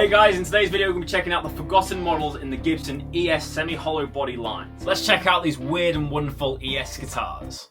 Hey guys, in today's video we're going to be checking out the forgotten models in the Gibson ES semi-hollow body line. So let's check out these weird and wonderful ES guitars.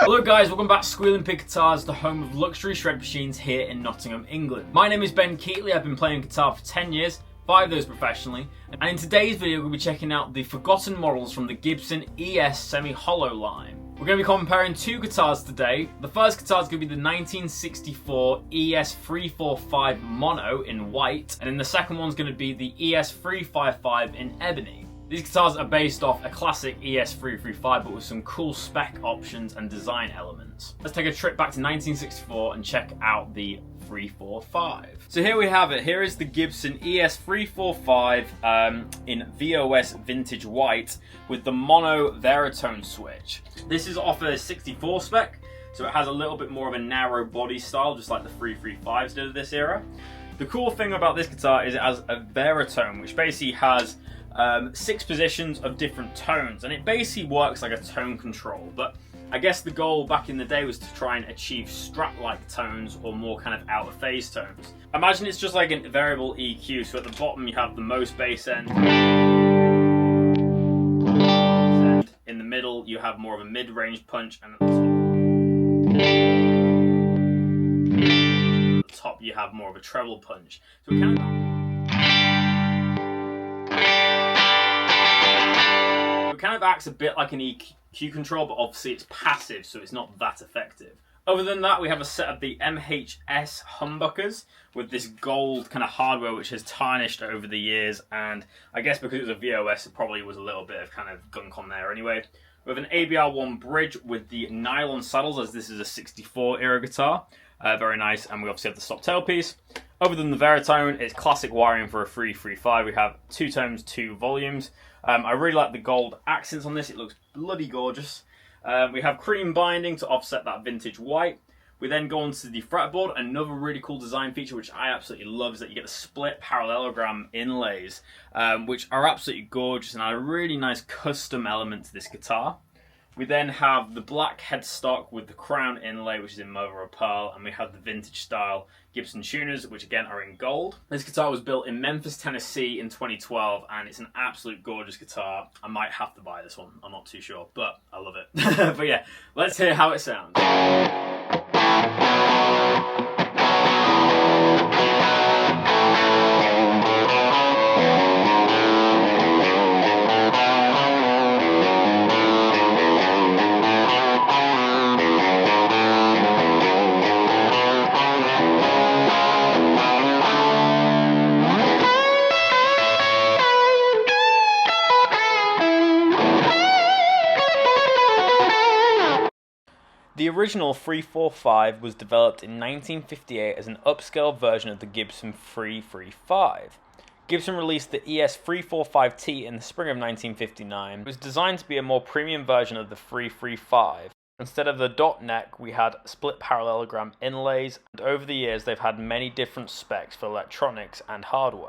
Hello guys, welcome back to Squealing Pig Guitars, the home of luxury shred machines here in Nottingham, England. My name is Ben Keightley. I've been playing guitar for 10 years, 5 of those professionally, and in today's video we're going to be checking out the forgotten models from the Gibson ES semi-hollow line. We're going to be comparing two guitars today. The first guitar is going to be the 1964 ES 345 Mono in white, and then the second one is going to be the ES 355 in ebony. These guitars are based off a classic ES 335 but with some cool spec options and design elements. Let's take a trip back to 1964 and check out the 345. So here we have it. Here is the Gibson ES 345 in VOS vintage white with the mono Veritone switch. This is off a 64 spec, so it has a little bit more of a narrow body style, just like the 335s did of this era. The cool thing about this guitar is it has a Veritone, which basically has 6 positions of different tones, and it basically works like a tone control, but I guess the goal back in the day was to try and achieve Strat-like tones or more kind of out of phase tones. Imagine it's just like a variable EQ, so at the bottom you have the most bass end, and in the middle you have more of a mid-range punch, and at the top you have more of a treble punch. So it kind of acts a bit like an EQ control, but obviously it's passive, so it's not that effective. Other than that, we have a set of the MHS humbuckers with this gold kind of hardware which has tarnished over the years, and I guess because it was a VOS it probably was a little bit of kind of gunk on there anyway. We have an ABR1 bridge with the nylon saddles, as this is a 64 era guitar. Very nice, and we obviously have the stop tailpiece. Other than the Veritone, it's classic wiring for a 335. We have 2 tones, 2 volumes. I really like the gold accents on this. It looks bloody gorgeous. We have cream binding to offset that vintage white. We then go on to the fretboard. Another really cool design feature which I absolutely love is that you get the split parallelogram inlays, which are absolutely gorgeous and add a really nice custom element to this guitar. We then have the black headstock with the crown inlay, which is in mother of pearl, and we have the vintage style Gibson tuners, which again are in gold. This guitar was built in Memphis, Tennessee in 2012, and it's an absolute gorgeous guitar. I might have to buy this one, I'm not too sure, but I love it. But yeah, let's hear how it sounds. The original 345 was developed in 1958 as an upscale version of the Gibson 335. Gibson released the ES 345T in the spring of 1959. It was designed to be a more premium version of the 335. Instead of the dot neck, we had split parallelogram inlays, and over the years they've had many different specs for electronics and hardware.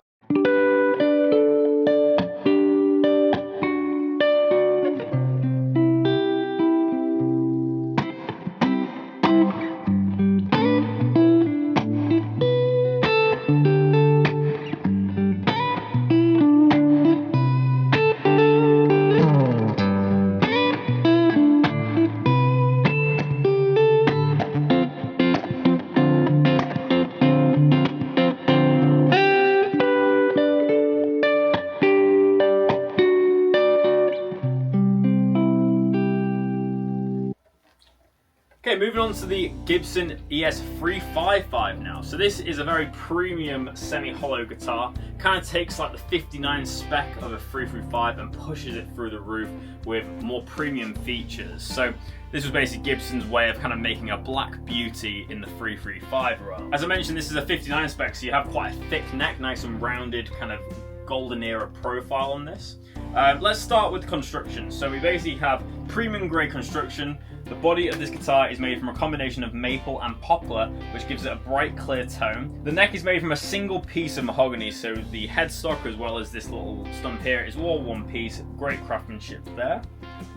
Okay, moving on to the Gibson ES 355 now. So this is a very premium semi-hollow guitar. Kind of takes like the 59 spec of a 355 and pushes it through the roof with more premium features. So this was basically Gibson's way of kind of making a black beauty in the 335 realm. As I mentioned, this is a 59 spec, so you have quite a thick neck, nice and rounded kind of golden era profile on this. Let's start with construction. So we basically have premium grade construction. The body of this guitar is made from a combination of maple and poplar, which gives it a bright, clear tone. The neck is made from a single piece of mahogany, so the headstock as well as this little stump here is all one piece. Great craftsmanship there.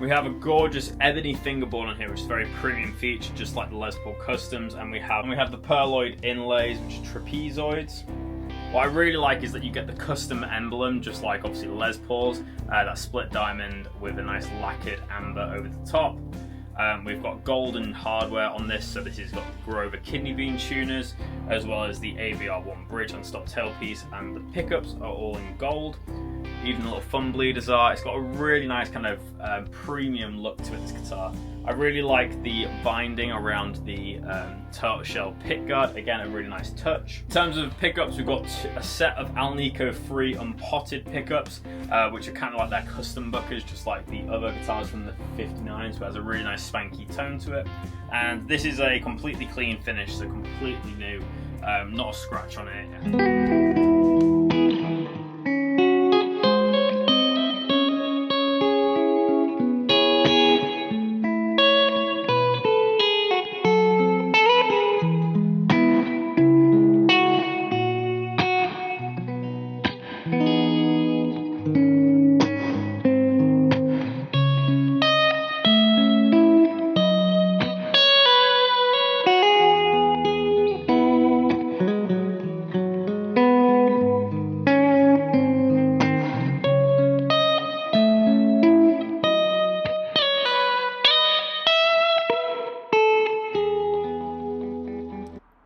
We have a gorgeous ebony fingerboard on here, which is a very premium feature, just like the Les Paul Customs, and we have the pearloid inlays, which are trapezoids. What I really like is that you get the custom emblem, just like obviously Les Paul's, that split diamond with a nice lacquered amber over the top. We've got golden hardware on this, so this has got Grover kidney bean tuners, as well as the AVR1 bridge and stop tailpiece, and the pickups are all in gold. Even the little thumb bleeders are. It's got a really nice kind of premium look to it, this guitar. I really like the binding around the turtle shell pickguard. Again, a really nice touch. In terms of pickups, we've got a set of Alnico free unpotted pickups, which are kind of like their custom buckers, just like the other guitars from the 59s, but has a really nice spanky tone to it. And this is a completely clean finish, so completely new, not a scratch on it.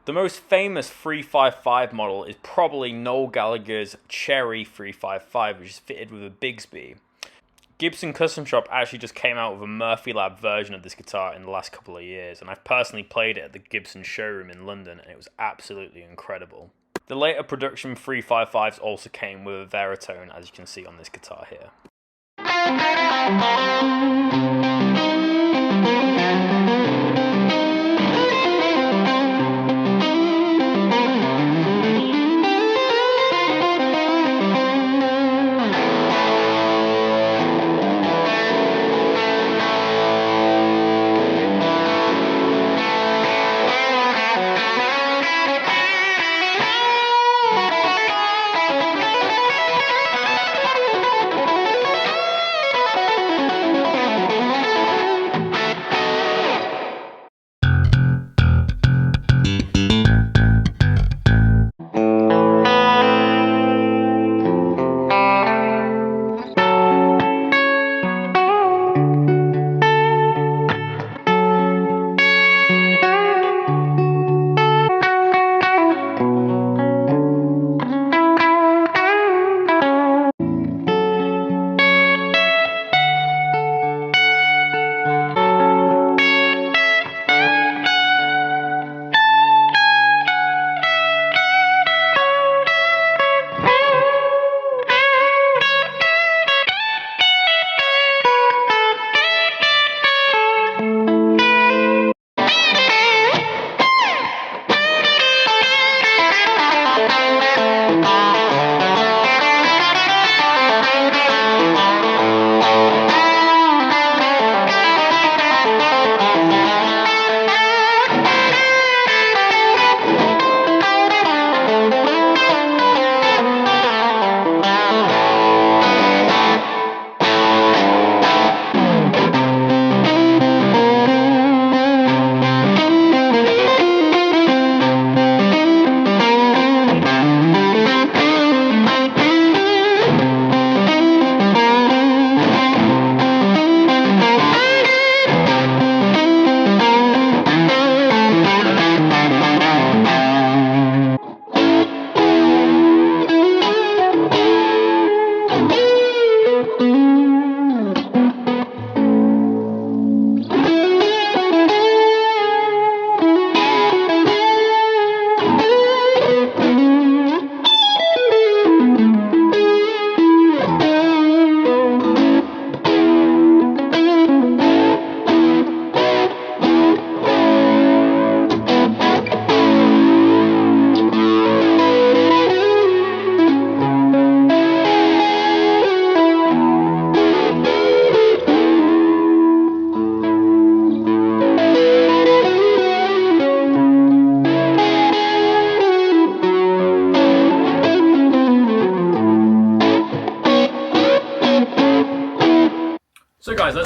The most famous 355 model is probably Noel Gallagher's Cherry 355, which is fitted with a Bigsby. Gibson Custom Shop actually just came out with a Murphy Lab version of this guitar in the last couple of years, and I've personally played it at the Gibson showroom in London, and it was absolutely incredible. The later production 355s also came with a Veritone, as you can see on this guitar here.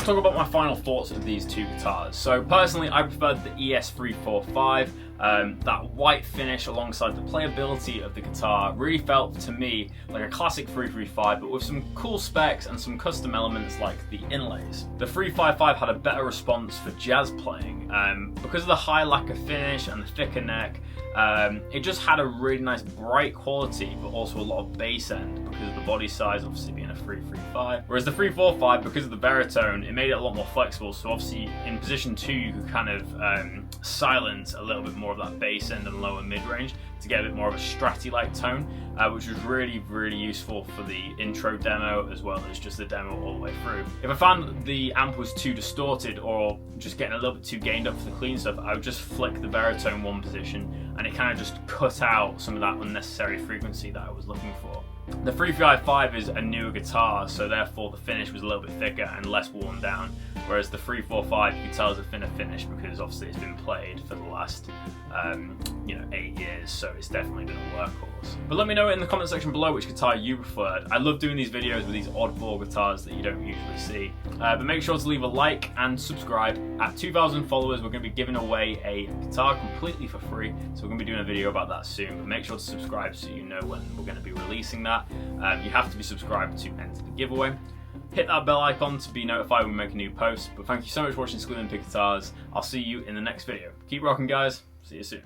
let's talk about my final thoughts of these two guitars. So personally, I preferred the ES345. That white finish alongside the playability of the guitar really felt to me like a classic 335, but with some cool specs and some custom elements like the inlays. The 355 had a better response for jazz playing because of the high lacquer finish and the thicker neck. It just had a really nice bright quality, but also a lot of bass end because of the body size, obviously being a 335. Whereas the 345, because of the baritone, it made it a lot more flexible. So obviously in position 2, you could kind of silence a little bit more of that bass end and lower mid range to get a bit more of a stratty-like tone, which was really, really useful for the intro demo as well as just the demo all the way through. If I found the amp was too distorted or just getting a little bit too gained up for the clean stuff, I would just flick the baritone one position and it kind of just cut out some of that unnecessary frequency that I was looking for. The 355 is a newer guitar, so therefore the finish was a little bit thicker and less worn down, whereas the 345 you can tell is a thinner finish because obviously it's been played for the last 8 years, so it's definitely been a workhorse. But let me know in the comment section below which guitar you preferred. I love doing these videos with these oddball guitars that you don't usually see. But make sure to leave a like and subscribe. At 2,000 followers, we're going to be giving away a guitar completely for free, so we're going to be doing a video about that soon. But make sure to subscribe so you know when we're going to be releasing that. You have to be subscribed to enter the giveaway. Hit that bell icon to be notified when we make a new post. But thank you so much for watching Squealing Pig Guitars. I'll see you in the next video. Keep rocking, guys. See you soon.